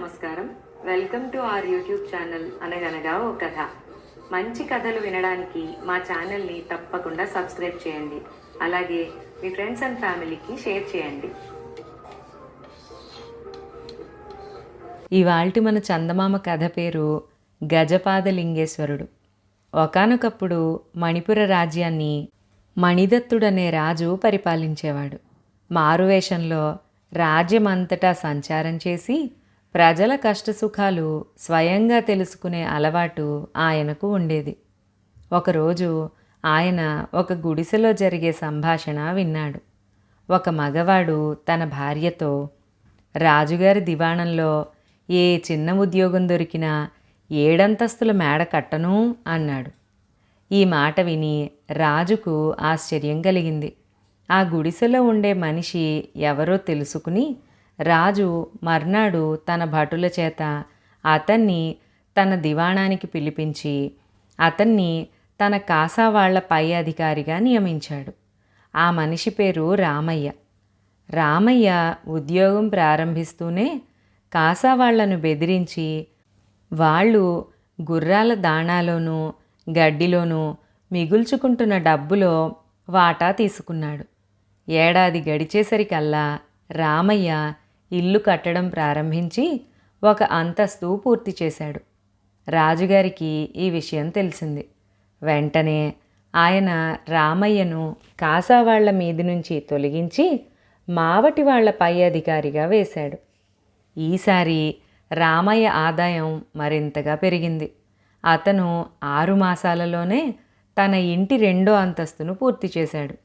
నమస్కారం. Welcome to our YouTube channel అనగనగా ఓ కథ. మంచి కథలు వినడానికి మా ఛానల్ని తప్పకుండా సబ్స్క్రైబ్ చేయండి. అలాగే మీ ఫ్రెండ్స్ అండ్ ఫ్యామిలీకి షేర్ చేయండి. ఇవాల్టి మన చందమామ కథ పేరు గజపాదలింగేశ్వరుడు. ఒకానొకప్పుడు మణిపుర రాజ్యాన్ని మణిదత్తుడనే రాజు పరిపాలించేవాడు. మారువేషంలో రాజ్యమంతటా సంచారం చేసి ప్రజల కష్టసుఖాలు స్వయంగా తెలుసుకునే అలవాటు ఆయనకు ఉండేది. ఒకరోజు ఆయన ఒక గుడిసెలో జరిగే సంభాషణ విన్నాడు. ఒక మగవాడు తన భార్యతో, రాజుగారి దివాణంలో ఏ చిన్న ఉద్యోగం దొరికినా 7 అంతస్తుల మేడ కట్టను అన్నాడు. ఈ మాట విని రాజుకు ఆశ్చర్యం కలిగింది. ఆ గుడిసెలో ఉండే మనిషి ఎవరో తెలుసుకుని రాజు మర్నాడు తన భటుల చేత అతన్ని తన దివాణానికి పిలిపించి అతన్ని తన కాసావాళ్ల పై అధికారిగా నియమించాడు. ఆ మనిషి పేరు రామయ్య. రామయ్య ఉద్యోగం ప్రారంభిస్తూనే కాసావాళ్లను బెదిరించి వాళ్ళు గుర్రాల దాణాలోనూ గడ్డిలోనూ మిగుల్చుకుంటున్న డబ్బులో వాటా తీసుకున్నాడు. ఏడాది గడిచేసరికల్లా రామయ్య ఇల్లు కట్టడం ప్రారంభించి 1 అంతస్తు పూర్తి చేశాడు. రాజుగారికి ఈ విషయం తెలిసింది. వెంటనే ఆయన రామయ్యను కాసావాళ్ల మీది నుంచి తొలగించి మావటి వాళ్ల పై అధికారిగా వేశాడు. ఈసారి రామయ్య ఆదాయం మరింతగా పెరిగింది. అతను 6 మాసాలలోనే తన ఇంటి 2వ అంతస్తును పూర్తి చేశాడు.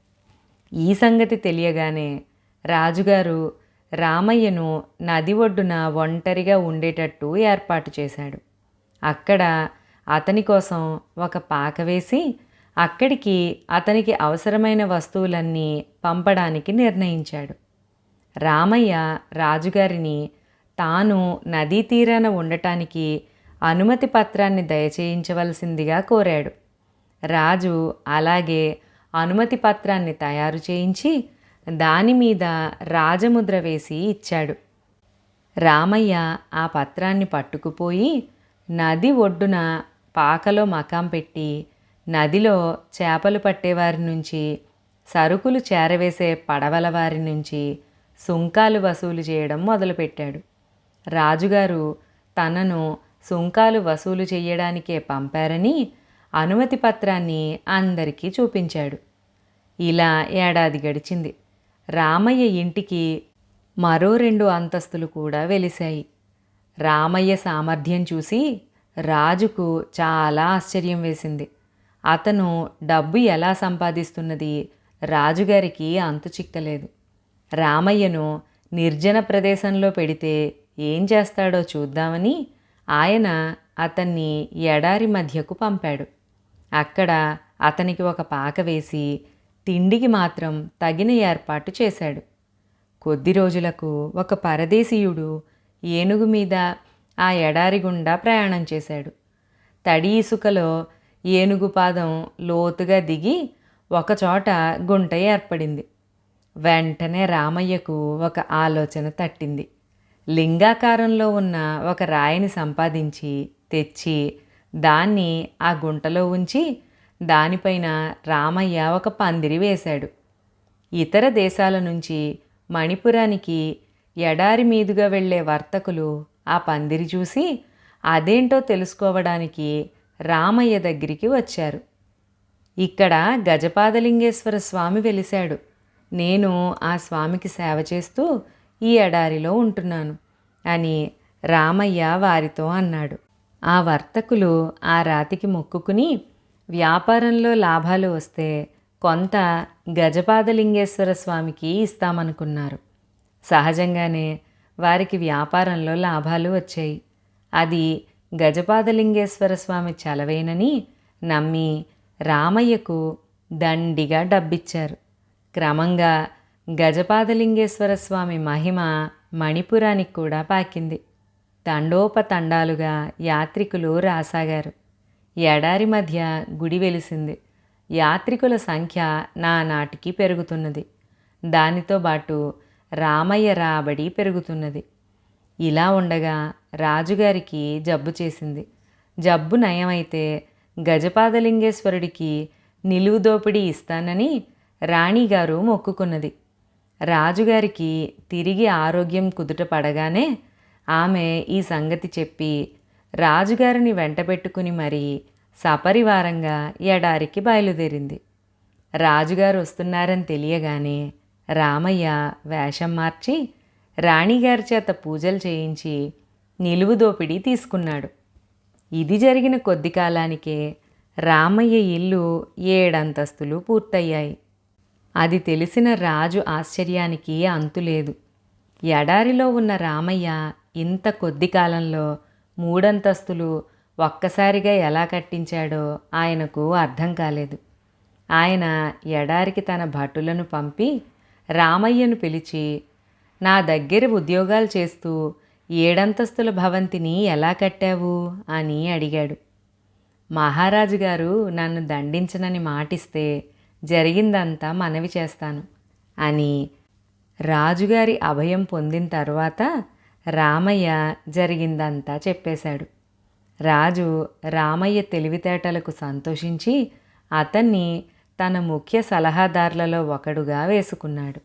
ఈ సంగతి తెలియగానే రాజుగారు రామయ్యను నది ఒడ్డున ఒంటరిగా ఉండేటట్టు ఏర్పాటు చేశాడు. అక్కడ అతని కోసం ఒక పాక వేసి అక్కడికి అతనికి అవసరమైన వస్తువులన్నీ పంపడానికి నిర్ణయించాడు. రామయ్య రాజుగారిని తాను నదీ తీరాన ఉండటానికి అనుమతి పత్రాన్ని దయచేయించవలసిందిగా కోరాడు. రాజు అలాగే అనుమతి పత్రాన్ని తయారు చేయించి దాని మీద రాజముద్ర వేసి ఇచ్చాడు. రామయ్య ఆ పత్రాన్ని పట్టుకుపోయి నది ఒడ్డున పాకలో మకాం పెట్టి నదిలో చేపలు పట్టేవారి నుంచి, సరుకులు చేరవేసే పడవల వారి నుంచి సుంకాలు వసూలు చేయడం మొదలుపెట్టాడు. రాజుగారు తనను సుంకాలు వసూలు చేయడానికే పంపారని అనుమతి పత్రాన్ని అందరికీ చూపించాడు. ఇలా ఏడాది గడిచింది. రామయ్య ఇంటికి మరో 2 అంతస్తులు కూడా వెలిశాయి. రామయ్య సామర్థ్యం చూసి రాజుకు చాలా ఆశ్చర్యం వేసింది. అతను డబ్బు ఎలా సంపాదిస్తున్నది రాజుగారికి అంతు చిక్కలేదు. రామయ్యను నిర్జన ప్రదేశంలో పెడితే ఏం చేస్తాడో చూద్దామని ఆయన అతన్ని ఎడారి మధ్యకు పంపాడు. అక్కడ అతనికి ఒక పాక వేసి తిండికి మాత్రం తగిన ఏర్పాటు చేశాడు. కొద్ది రోజులకు ఒక పరదేశీయుడు ఏనుగు మీద ఆ ఎడారి గుండా ప్రయాణం చేశాడు. తడి ఇసుకలో ఏనుగు పాదం లోతుగా దిగి ఒకచోట గుంట ఏర్పడింది. వెంటనే రామయ్యకు ఒక ఆలోచన తట్టింది. లింగాకారంలో ఉన్న ఒక రాయిని సంపాదించి తెచ్చి దాన్ని ఆ గుంటలో ఉంచి దానిపైన రామయ్య ఒక పందిరి వేశాడు. ఇతర దేశాల నుంచి మణిపురానికి ఎడారి మీదుగా వెళ్ళే వర్తకులు ఆ పందిరి చూసి అదేంటో తెలుసుకోవడానికి రామయ్య దగ్గరికి వచ్చారు. ఇక్కడ గజపాదలింగేశ్వర స్వామి వెలిశాడు. నేను ఆ స్వామికి సేవ చేస్తూ ఈ ఎడారిలో ఉంటున్నాను అని రామయ్య వారితో అన్నాడు. ఆ వర్తకులు ఆ రాతికి మొక్కుకుని వ్యాపారంలో లాభాలు వస్తే కొంత గజపాదలింగేశ్వర స్వామికి ఇస్తామనుకున్నారు. సహజంగానే వారికి వ్యాపారంలో లాభాలు వచ్చాయి. అది గజపాదలింగేశ్వర స్వామి చలవేనని నమ్మి రామయ్యకు దండిగా డబ్బిచ్చారు. క్రమంగా గజపాదలింగేశ్వర స్వామి మహిమ మణిపురానికి కూడా పాకింది. తండోపతండాలుగా యాత్రికులు రాసాగారు. ఎడారి మధ్య గుడి వెలిసింది. యాత్రికుల సంఖ్య నానాటికి పెరుగుతున్నది. దానితో పాటు రామయ్య రాబడి పెరుగుతున్నది. ఇలా ఉండగా రాజుగారికి జబ్బు చేసింది. జబ్బు నయమైతే గజపాదలింగేశ్వరుడికి నిలువు దోపిడీ ఇస్తానని రాణిగారు మొక్కుకున్నది. రాజుగారికి తిరిగి ఆరోగ్యం కుదుట పడగానే ఆమె ఈ సంగతి చెప్పి రాజుగారిని వెంటబెట్టుకుని మరీ సపరివారంగా ఎడారికి బయలుదేరింది. రాజుగారు వస్తున్నారని తెలియగానే రామయ్య వేషం మార్చి రాణిగారి చేత పూజలు చేయించి నిలువు దోపిడీ తీసుకున్నాడు. ఇది జరిగిన కొద్ది కాలానికే రామయ్య ఇల్లు 7 అంతస్తులు పూర్తయ్యాయి. అది తెలిసిన రాజు ఆశ్చర్యానికి అంతులేదు. ఎడారిలో ఉన్న రామయ్య ఇంత కొద్ది కాలంలో 3 అంతస్తులు ఒక్కసారిగా ఎలా కట్టించాడో ఆయనకు అర్థం కాలేదు. ఆయన ఎడారికి తన భటులను పంపి రామయ్యను పిలిచి, నా దగ్గర ఉద్యోగాలు చేస్తూ 7 అంతస్తుల భవంతిని ఎలా కట్టావు అని అడిగాడు. మహారాజు గారు నన్ను దండించనని మాటిస్తే జరిగిందంతా మనవి చేస్తాను అని రాజుగారి అభయం పొందిన తర్వాత రామయ్య జరిగిందంతా చెప్పేశాడు. రాజు రామయ్య తెలివితేటలకు సంతోషించి అతన్ని తన ముఖ్య సలహాదారులలో ఒకడుగా వేసుకున్నాడు.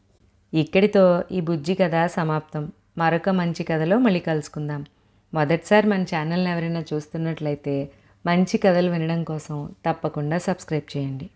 ఇక్కడితో ఈ బుజ్జి కథ సమాప్తం. మరొక మంచి కథలో మళ్ళీ కలుసుకుందాం. మొదటిసారి మన ఛానల్ని ఎవరైనా చూస్తున్నట్లయితే మంచి కథలు వినడం కోసం తప్పకుండా సబ్స్క్రైబ్ చేయండి.